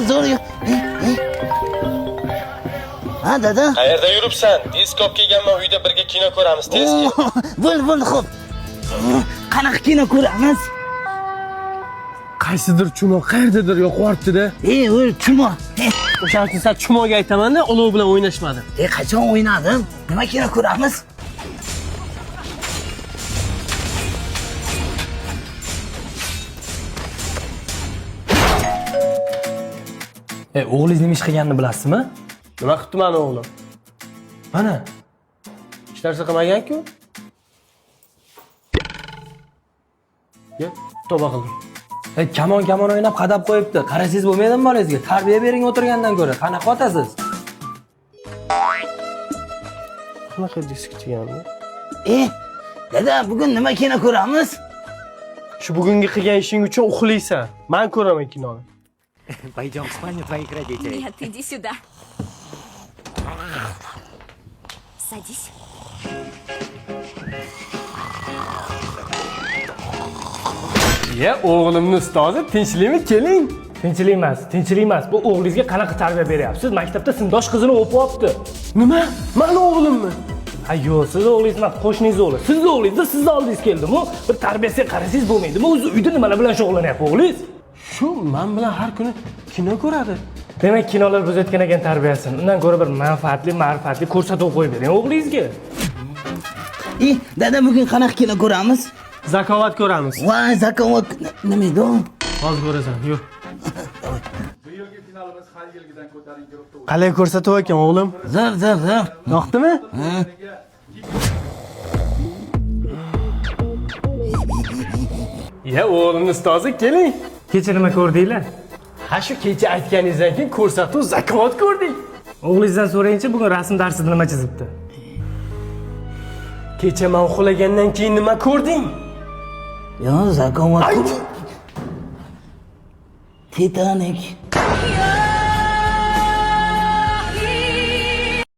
zo'r. Ha, dada. Qayerda yuribsan? Diskop kelganman, uyda birga kino ko'ramiz, tez kel. Bo'ldi, xo'p. Qanaqa kino ko'ramiz? Qaysidir chumo qayerdadir yo'qortdi-da. O'l chumo. O'shaning uchun sen chumoga aytaman-da, olov bilan o'ynashmadim. Qachon o'ynadim? Nima kino ko'ramiz? O'g'lingiz nima ish qilganini bilasizmi? Nima qilibdi meni o'g'lim? Mana. Hech narsa qilmagan-ku. Yo, tavba qildim. Kamon o'ynab qadab qo'yibdi. Qarasangiz bo'lmaydimi bolangizga? Tarbiya bering o'tirgandan ko'ra. Qanaqa otasiz? Qanaqa disk deganmi? Dada, bugun nima kino ko'ramiz? Shu bugungi qilgan ishing uchun uxlaysan. Men ko'raman kinoni. Пойдем в спальню твоих родителей. Нет, иди сюда. Садись. Ya, o'g'limning ustozi, tinchlikmi? Keling. Tinchlik emas. Bu o'g'lingizga qanaqa tarbiya beryapsiz? Maktabda sindosh qizini o'pib olibdi. Nima? Meni o'g'limmi? Ha, yo'q, siz o'g'lingiz emas, qo'shningiz o'g'li. Sizni o'g'lingiz sizning oldingiz keldimi? Bir tarbiyasiga qarasangiz bo'lmaydimi? O'zi uyda nimalar bilan shug'ullanyapti o'g'lingiz? Shu men bilan har kuni kino ko'radi. Demak, kinolar buzayotgan ekan tarbiyasini. Undan ko'ra bir manfaatli, ma'rifatli ko'rsatuv qo'yib bering o'g'lingizga. Dada, bugun qanaqa kino ko'ramiz? Zakovat ko'ramiz. Voy, zakovat nima edi? Hozir ko'rasan, yur. Qalay ko'rsatuv ekan o'g'lim? Zo'r. Yoqdimi? Ya, o'g'limning ustozi, keling. Kecha nima ko'rdinglar? Ha, shu kecha aytganingizdan keyin ko'rsatuv zakovat ko'rdik. O'g'lingizdan so'rayinchi, bugun rasm darsida nima chizibdi? Kecha men uxlagandan keyin nima ko'rding? Yo, zakovat. Titanik.